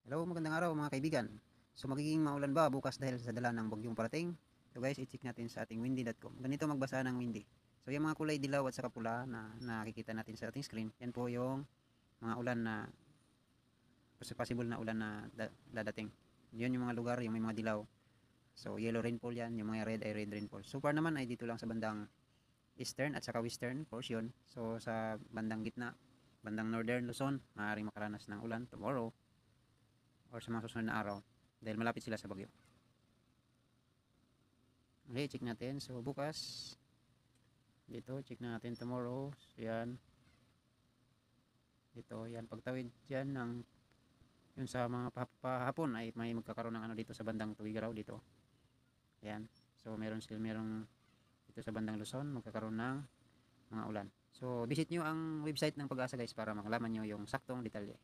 Hello, magandang araw mga kaibigan. So magiging maulan ba bukas dahil sa dala ng bagyong parating? So guys, i-check natin sa ating windy.com. Ganito magbasa ng windy. So yung mga kulay dilaw at saka pula na nakikita natin sa ating screen, yan po yung mga ulan na possible na ulan na dadating. Yun yung mga lugar, yung may mga dilaw. So yellow rainfall yan, yung mga red ay red rainfall. So far naman ay dito lang sa bandang eastern at saka western portion. So sa bandang gitna, bandang northern Luzon, maaaring makaranas ng ulan tomorrow or sa mga susunod na araw dahil malapit sila sa bagyo. Okay, check natin. So bukas dito, check natin tomorrow. So yan. Dito, yan pagtawid diyan ng yun sa mga pahapon ay may magkakaroon ng ano dito sa bandang Tuigaraw dito. Yan. So merong dito sa bandang Luzon magkakaroon ng mga ulan. So visit nyo ang website ng Pag-asa guys para makalaman nyo yung saktong detalye.